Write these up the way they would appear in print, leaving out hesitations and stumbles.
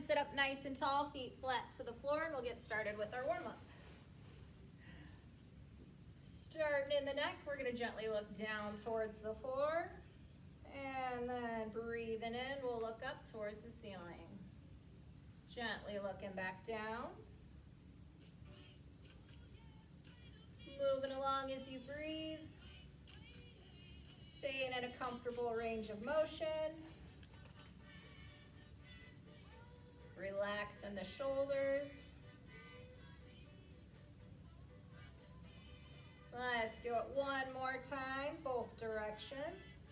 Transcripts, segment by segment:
sit up nice and tall, feet flat to the floor, and we'll get started with our warm-up. Starting in the neck, we're gonna gently look down towards the floor, and then breathing in, we'll look up towards the ceiling. Gently looking back down. Moving along as you breathe. Staying in a comfortable range of motion. Relax in the shoulders. Let's do it one more time, both directions.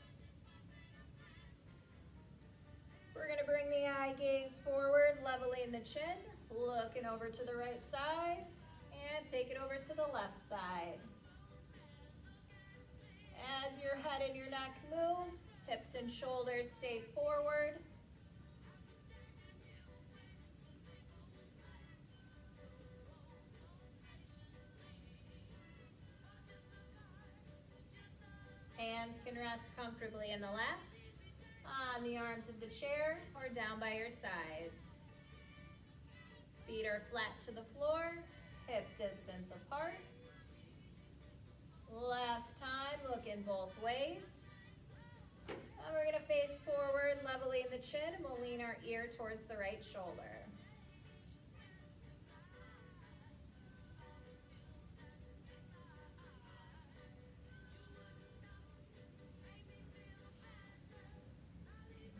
We're gonna bring the eye gaze forward, leveling the chin, looking over to the right side, and take it over to the left side. As your head and your neck move, hips and shoulders stay forward. Hands can rest comfortably in the lap, on the arms of the chair, or down by your sides. Feet are flat to the floor, hip distance apart. Last time, looking both ways. And we're gonna face forward, leveling the chin, and we'll lean our ear towards the right shoulder.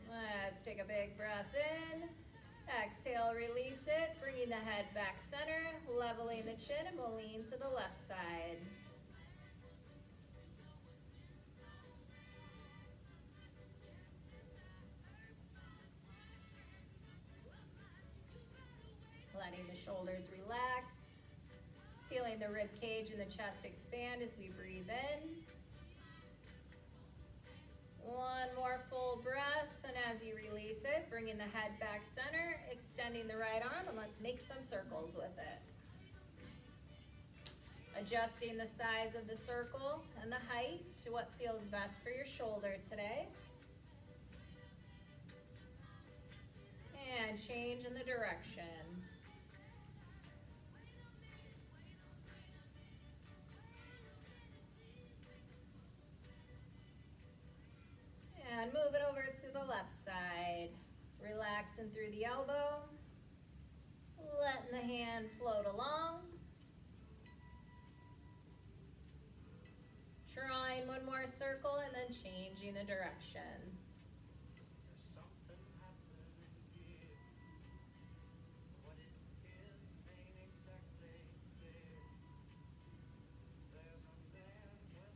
Let's take a big breath in. Exhale, release it, bringing the head back center, leveling the chin, and we'll lean to the left side. Letting the shoulders relax, feeling the rib cage and the chest expand as we breathe in. One more full breath, and as you release it, bringing the head back center, extending the right arm, and let's make some circles with it. Adjusting the size of the circle and the height to what feels best for your shoulder today. And change in the direction. And move it over to the left side. Relaxing through the elbow. Letting the hand float along. Drawing one more circle and then changing the direction.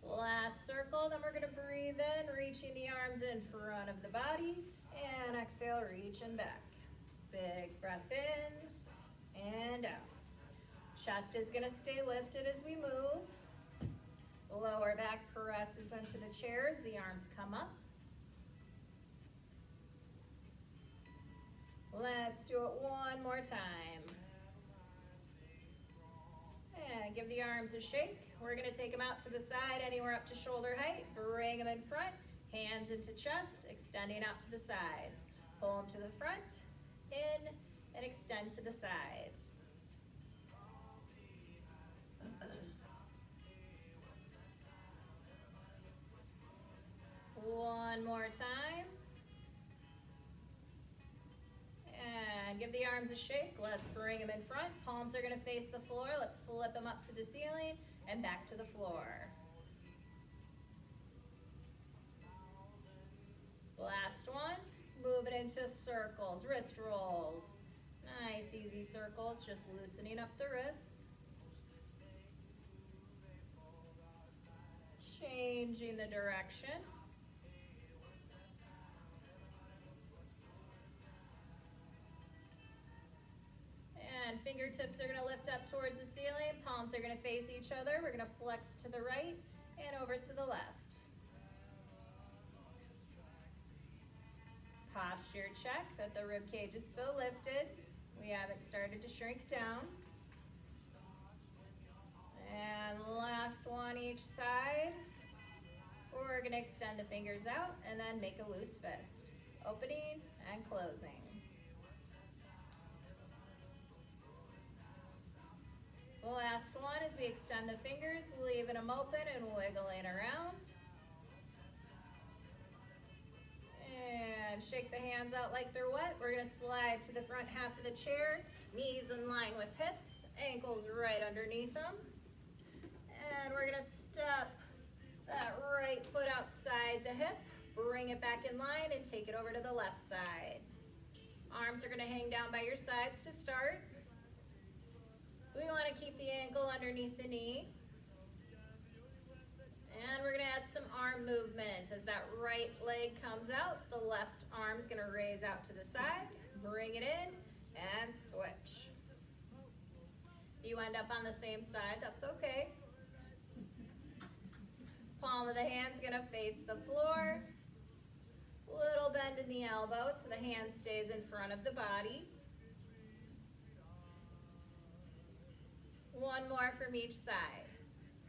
Last circle, then we're gonna breathe in, reaching the arms in front of the body, and exhale, reaching back. Big breath in and out. Chest is gonna stay lifted as we move. Lower back presses into the chairs, the arms come up. Let's do it one more time. And give the arms a shake. We're gonna take them out to the side, anywhere up to shoulder height. Bring them in front, hands into chest, extending out to the sides. Pull them to the front, in, and extend to the sides. One more time. And give the arms a shake. Let's bring them in front. Palms are gonna face the floor. Let's flip them up to the ceiling and back to the floor. Last one. Move it into circles, wrist rolls. Nice, easy circles, just loosening up the wrists. Changing the direction. And fingertips are gonna lift up towards the ceiling. Palms are gonna face each other. We're gonna flex to the right and over to the left. Posture check that the rib cage is still lifted. We haven't started to shrink down. And last one each side. We're gonna extend the fingers out and then make a loose fist. Opening and closing. last one as we extend the fingers, leaving them open and wiggling around. And shake the hands out like they're wet. We're gonna slide to the front half of the chair, knees in line with hips, ankles right underneath them. And we're gonna step that right foot outside the hip, bring it back in line and take it over to the left side. Arms are gonna hang down by your sides to start. We wanna keep the ankle underneath the knee. And we're gonna add some arm movement. As that right leg comes out, the left arm's gonna raise out to the side, bring it in, and switch. If you end up on the same side, that's okay. Palm of the hand's gonna face the floor. Little bend in the elbow so the hand stays in front of the body. One more from each side.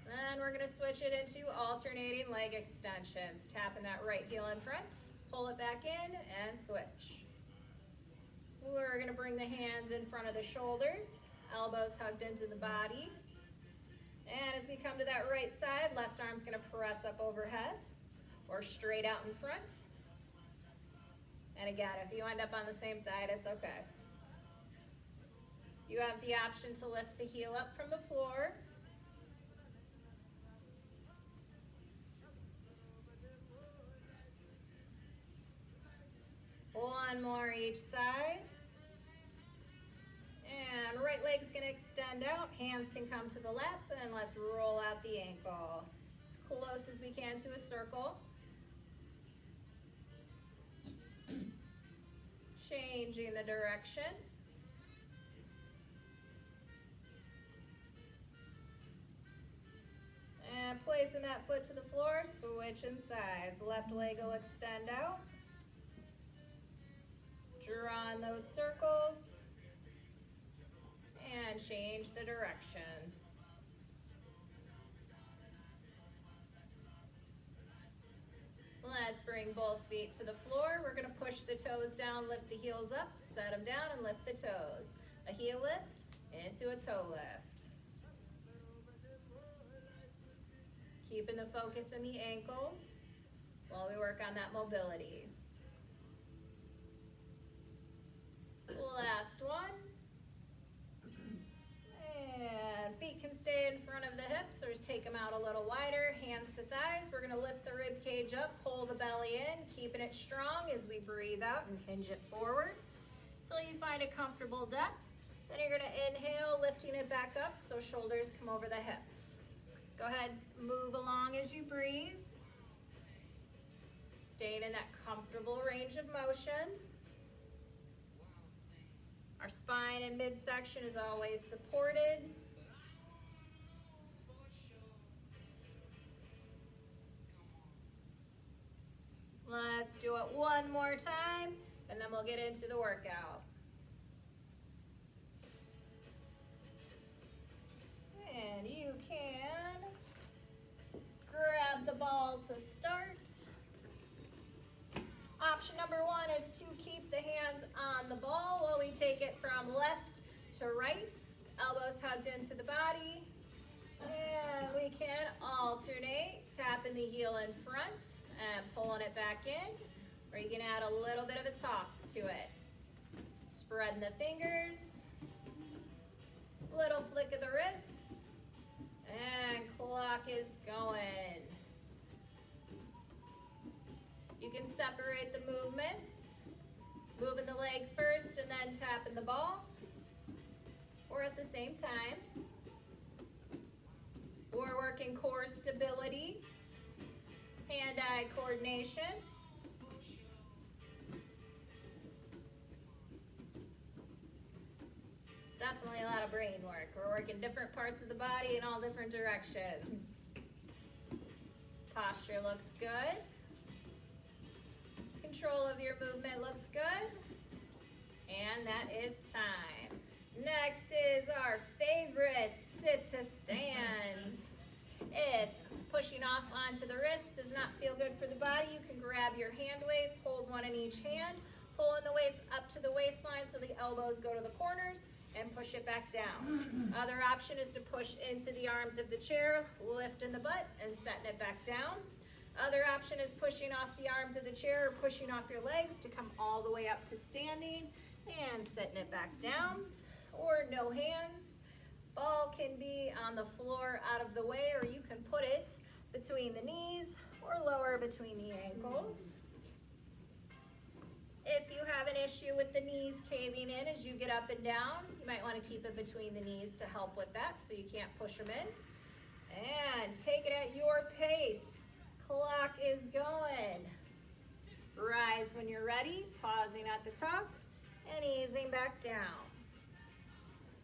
Then we're gonna switch it into alternating leg extensions. Tapping that right heel in front, pull it back in, and switch. We're gonna bring the hands in front of the shoulders, elbows hugged into the body. And as we come to that right side, left arm's gonna press up overhead or straight out in front. And again, if you end up on the same side, it's okay. You have the option to lift the heel up from the floor. One more each side. And right leg's gonna extend out, hands can come to the left, and let's roll out the ankle. As close as we can to a circle. Changing the direction. And placing that foot to the floor, switching sides. Left leg will extend out. Draw those circles. And change the direction. Let's bring both feet to the floor. We're gonna push the toes down, lift the heels up, set them down and lift the toes. A heel lift into a toe lift. Keeping the focus in the ankles while we work on that mobility. Last one. And feet can stay in front of the hips or take them out a little wider, hands to thighs. We're gonna lift the rib cage up, pull the belly in, keeping it strong as we breathe out and hinge it forward. So you find a comfortable depth. Then you're gonna inhale, lifting it back up so shoulders come over the hips. Go ahead, move along as you breathe. Staying in that comfortable range of motion. Our spine and midsection is always supported. Let's do it one more time, and then we'll get into the workout. And you can grab the ball to start. Option number one is to keep the hands on the ball while we take it from left to right. Elbows hugged into the body. And we can alternate, tapping the heel in front and pulling it back in. Or you can add a little bit of a toss to it. Spreading the fingers. Little flick of the wrist. And clock is going. You can separate the movements, moving the leg first and then tapping the ball, or at the same time. We're working core stability, hand-eye coordination. Definitely a lot of brain work. We're working different parts of the body in all different directions. Posture looks good. Control of your movement looks good. And that is time. Next is our favorite, sit to stands. If pushing off onto the wrist does not feel good for the body, you can grab your hand weights, hold one in each hand, pulling the weights up to the waistline so the elbows go to the corners, and push it back down. Other option is to push into the arms of the chair, lifting the butt and setting it back down. Other option is pushing off the arms of the chair or pushing off your legs to come all the way up to standing and setting it back down. Or no hands. Ball can be on the floor out of the way, or you can put it between the knees or lower between the ankles. If you have an issue with the knees caving in as you get up and down, you might want to keep it between the knees to help with that so you can't push them in. And take it at your pace. Clock is going. Rise when you're ready, pausing at the top and easing back down.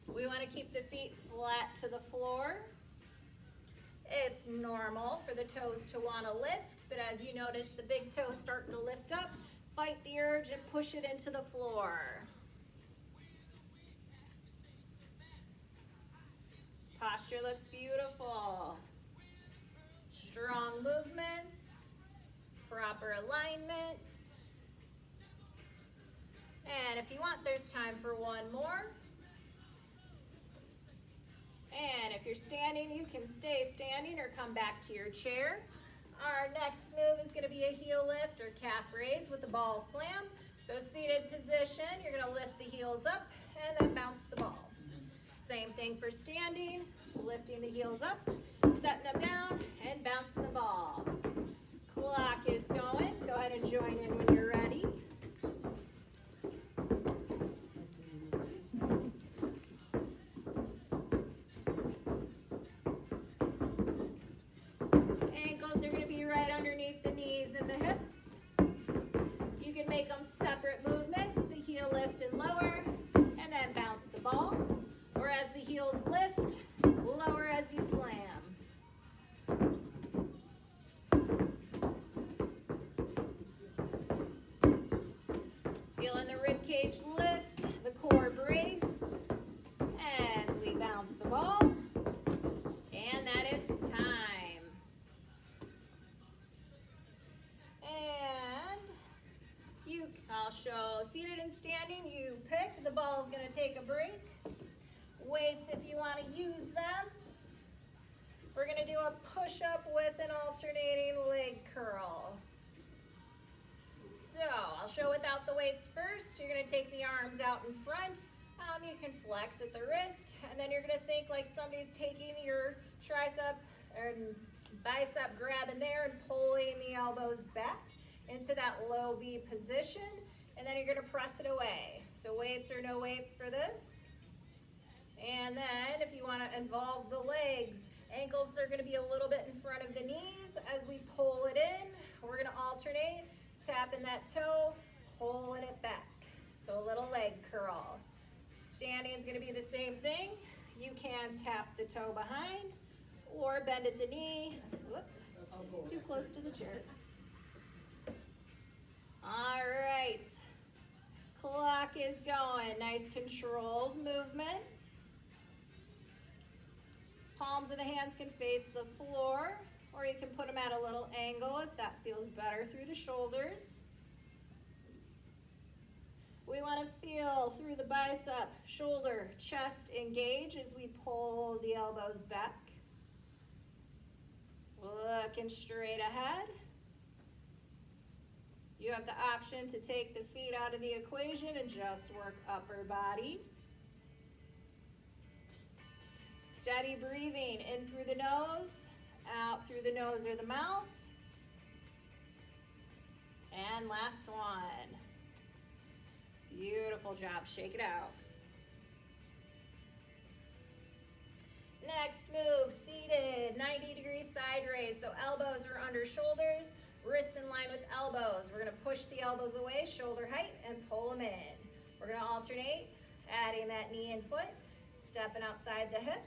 We want to keep the feet flat to the floor. It's normal for the toes to want to lift, but as you notice the big toe starting to lift up, fight the urge and push it into the floor. Posture looks beautiful. Strong movements, proper alignment. And if you want, there's time for one more. And if you're standing, you can stay standing or come back to your chair. Our next move is going to be a heel lift or calf raise with the ball slam. So seated position, you're going to lift the heels up and then bounce the ball. Same thing for standing, lifting the heels up, setting them down, and bouncing the ball. Clock is going. Go ahead and join in when you're ready. Ankles are going to be right underneath the knees and the hips. You can make them separate movements with the heel lift and lower, and then bounce the ball. Or as the heels lift, lower as you slam. Feeling the rib cage lift, the core brace as we bounce the ball. And that is time. And I'll show seated and standing, you pick. The ball's going to take a break. Weights if you want to use them. We're going to do a push-up with an alternating leg curl. So I'll show without the weights first. You're going to take the arms out in front. You can flex at the wrist, and then you're going to think like somebody's taking your tricep and bicep, grabbing there and pulling the elbows back into that low V position, and then you're going to press it away. So weights or no weights for this. And then if you want to involve the legs, ankles are going to be a little bit in front of the knees as we pull it in. We're going to alternate, tapping that toe, pulling it back. So a little leg curl. Standing is going to be the same thing. You can tap the toe behind or bend at the knee. Whoops, too close to the chair. All right. Clock is going. Nice controlled movement. Palms of the hands can face the floor, or you can put them at a little angle if that feels better through the shoulders. We want to feel through the bicep, shoulder, chest engage as we pull the elbows back. Looking straight ahead. You have the option to take the feet out of the equation and just work upper body. Steady breathing in through the nose, out through the nose or the mouth. And last one. Beautiful job. Shake it out. Next move, seated, 90-degree side raise. So elbows are under shoulders, wrists in line with elbows. We're going to push the elbows away, shoulder height, and pull them in. We're going to alternate, adding that knee and foot, stepping outside the hip.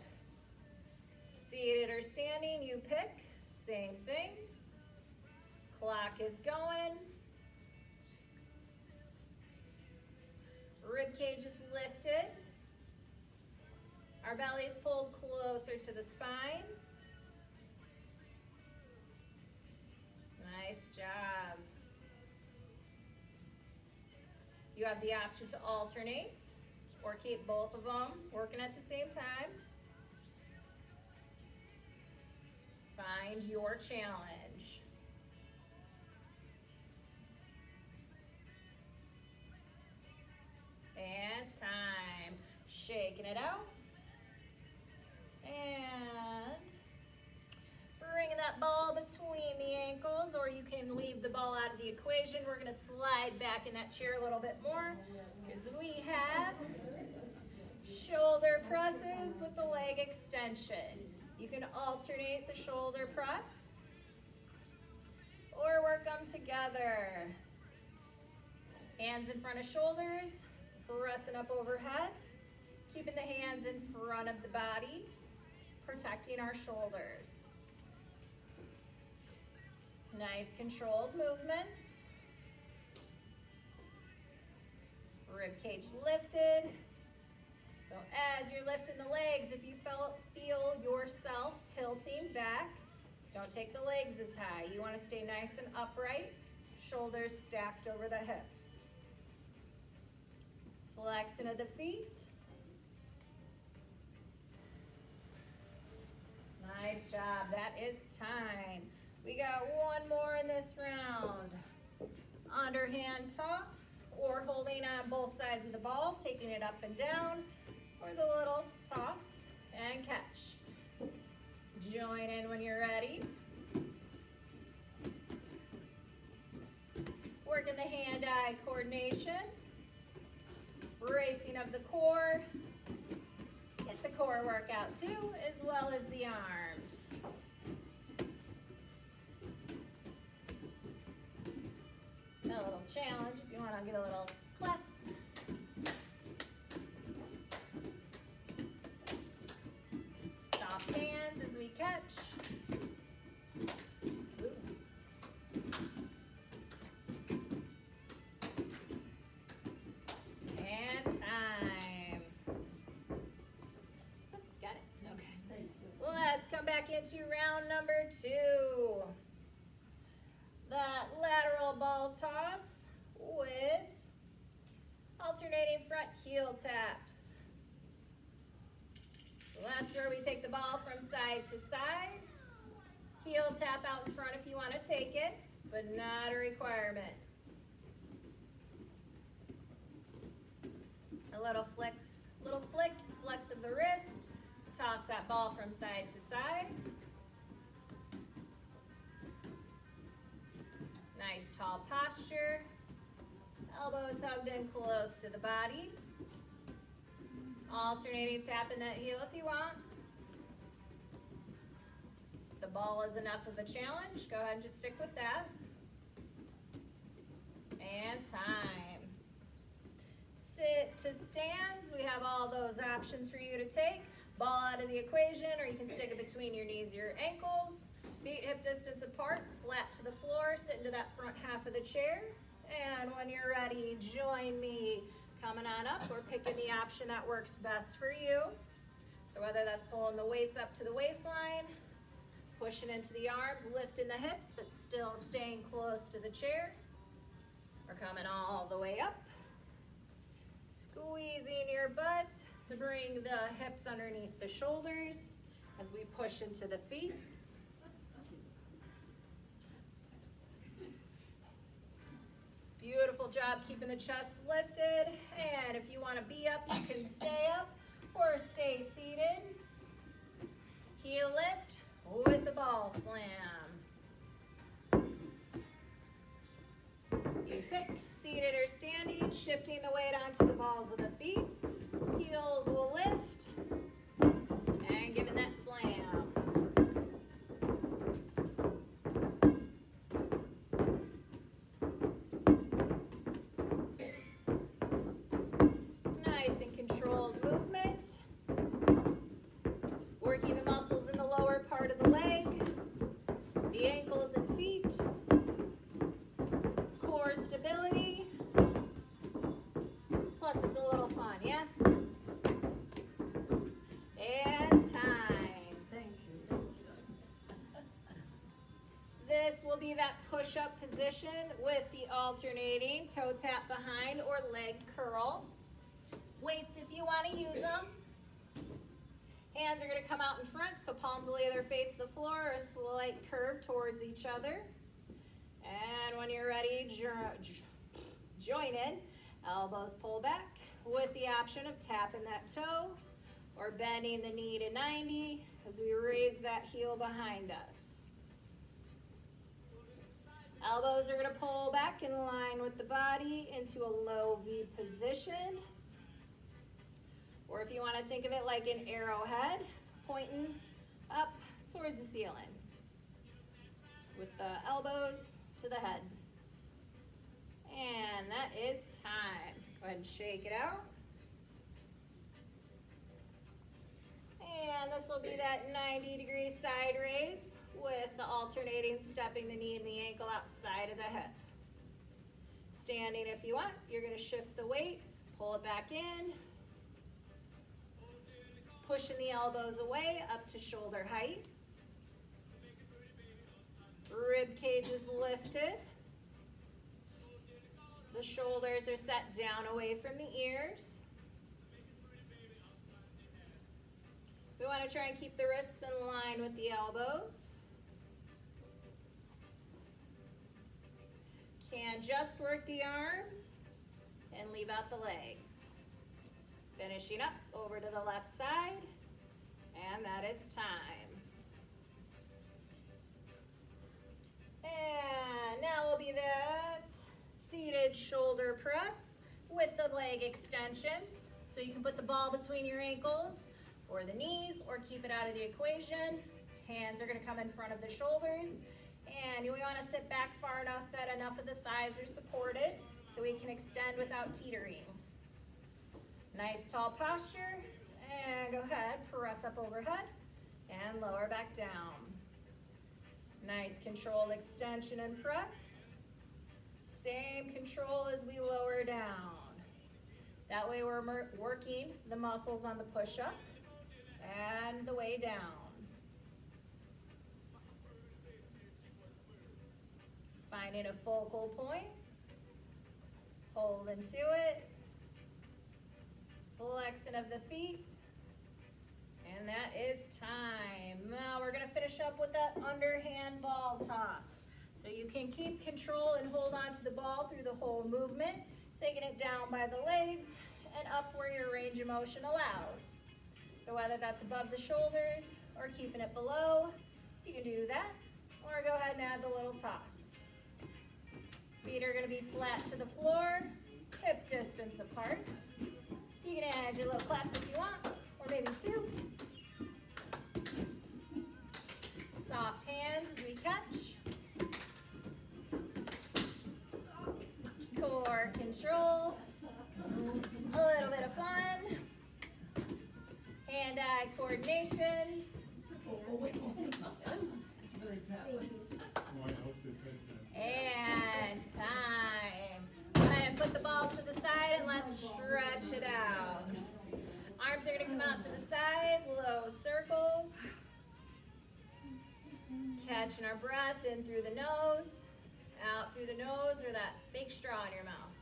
Seated or standing, you pick. Same thing. Clock is going. Rib cage is lifted. Our belly is pulled closer to the spine. Nice job. You have the option to alternate. or keep both of them working at the same time. Find your challenge. And time. Shaking it out. And bringing that ball between the ankles, or you can leave the ball out of the equation. We're gonna slide back in that chair a little bit more because we have shoulder presses with the leg extension. You can alternate the shoulder press or work them together. Hands in front of shoulders, pressing up overhead, keeping the hands in front of the body, protecting our shoulders. Nice controlled movements. Rib cage lifted. So as you're lifting the legs, if you feel yourself tilting back, don't take the legs as high. You want to stay nice and upright, shoulders stacked over the hips. Flex into the feet. Nice job, that is time. We got one more in this round. Underhand toss, or holding on both sides of the ball, taking it up and down, or the little toss and catch. Join in when you're ready. Working the hand-eye coordination, bracing of the core. It's a core workout too, as well as the arms. A little challenge if you want to get a little clap. Soft hands as we catch. And time. Got it? Okay. Let's come back into round number 2. That lateral ball toss with alternating front heel taps. So that's where we take the ball from side to side. Heel tap out in front if you want to take it, but not a requirement. A little flick, flex of the wrist to toss that ball from side to side. Nice tall posture. Elbows hugged in close to the body. Alternating tapping that heel if you want. If the ball is enough of a challenge, go ahead and just stick with that. And time. Sit to stands. We have all those options for you to take. Ball out of the equation, or you can stick it between your knees or your ankles. Feet hip distance apart, flat to the floor, sit into that front half of the chair. And when you're ready, join me coming on up or picking the option that works best for you. So whether that's pulling the weights up to the waistline, pushing into the arms, lifting the hips, but still staying close to the chair, or coming all the way up. Squeezing your butt to bring the hips underneath the shoulders as we push into the feet. Beautiful job keeping the chest lifted. And if you want to be up, you can stay up or stay seated. Heel lift with the ball slam. You pick, seated or standing, shifting the weight onto the balls of the feet. Heels will lift and giving that slam. Nice and controlled movement. Working the muscles in the lower part of the leg, the ankles and feet. Core stability. Plus it's a little fun, yeah? And time. Thank you. This will be that push-up position with the alternating toe tap behind or leg curl. Weights if you you want to use them. Hands are going to come out in front, so palms will either face the floor or a slight curve towards each other. And when you're ready, join in. Elbows pull back with the option of tapping that toe or bending the knee to 90 as we raise that heel behind us. Elbows are going to pull back in line with the body into a low V position. Or if you want to think of it like an arrowhead, pointing up towards the ceiling with the elbows to the head. And that is time. Go ahead and shake it out. And this will be that 90-degree side raise with the alternating stepping the knee and the ankle outside of the head. Standing if you want, you're going to shift the weight, pull it back in, pushing the elbows away up to shoulder height. Rib cage is lifted. The shoulders are set down away from the ears. We want to try and keep the wrists in line with the elbows. Can just work the arms and leave out the legs. Finishing up over to the left side, and that is time. And now will be that seated shoulder press with the leg extensions. So you can put the ball between your ankles or the knees or keep it out of the equation. Hands are going to come in front of the shoulders. And we want to sit back far enough that enough of the thighs are supported so we can extend without teetering. Nice tall posture. And go ahead, press up overhead and lower back down. Nice controlled extension and press. Same control as we lower down. That way we're working the muscles on the push-up and the way down. Finding a focal point. Hold into it. Flexing of the feet. And that is time. Now we're going to finish up with that underhand ball toss. So you can keep control and hold on to the ball through the whole movement, taking it down by the legs and up where your range of motion allows. So whether that's above the shoulders or keeping it below, you can do that. Or go ahead and add the little toss. Feet are going to be flat to the floor, hip distance apart. You can add your little clap if you want, or maybe two. Soft hands as we catch. Core control. A little bit of fun. Hand-eye coordination. And time. Go ahead and put the ball to the side and let's stretch it out. Arms are going to come out to the side, low circles. Catching our breath in through the nose, out through the nose, or that fake straw in your mouth.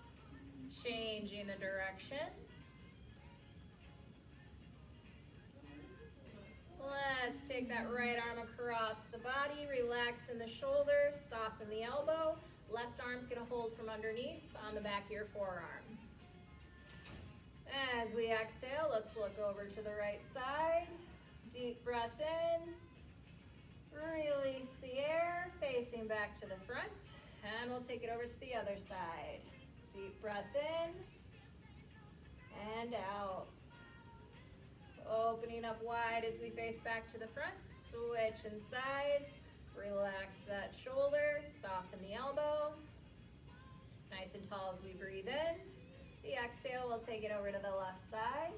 Changing the direction. Let's take that right arm across the body, relax in the shoulder, soften the elbow. Left arm's going to hold from underneath on the back of your forearm. As we exhale, let's look over to the right side. Deep breath in. Release the air, facing back to the front. And we'll take it over to the other side. Deep breath in and out. Opening up wide as we face back to the front. Switching sides. Relax that shoulder. Soften the elbow. Nice and tall as we breathe in. The exhale, we'll take it over to the left side.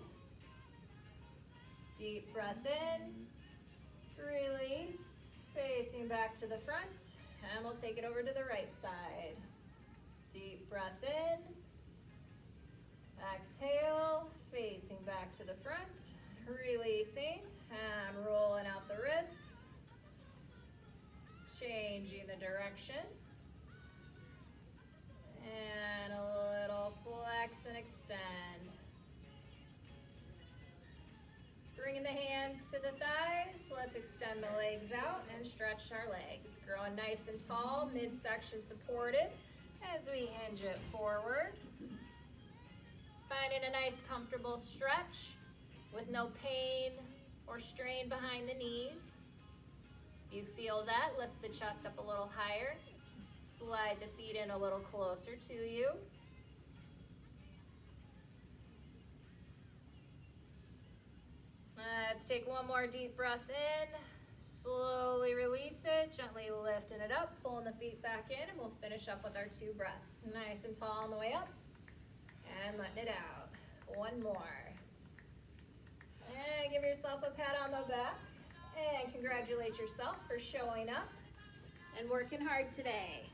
Deep breath in. Release. Facing back to the front. And we'll take it over to the right side. Deep breath in. Exhale. Facing back to the front. Releasing and rolling out the wrists. Changing the direction. And a little flex and extend. Bringing the hands to the thighs. Let's extend the legs out and stretch our legs. Growing nice and tall, midsection supported as we hinge it forward. Finding a nice comfortable stretch with no pain or strain behind the knees. If you feel that, lift the chest up a little higher. Slide the feet in a little closer to you. Let's take one more deep breath in. Slowly release it, gently lifting it up, pulling the feet back in, and we'll finish up with our 2 breaths. Nice and tall on the way up, and letting it out. One more. And give yourself a pat on the back, and congratulate yourself for showing up and working hard today.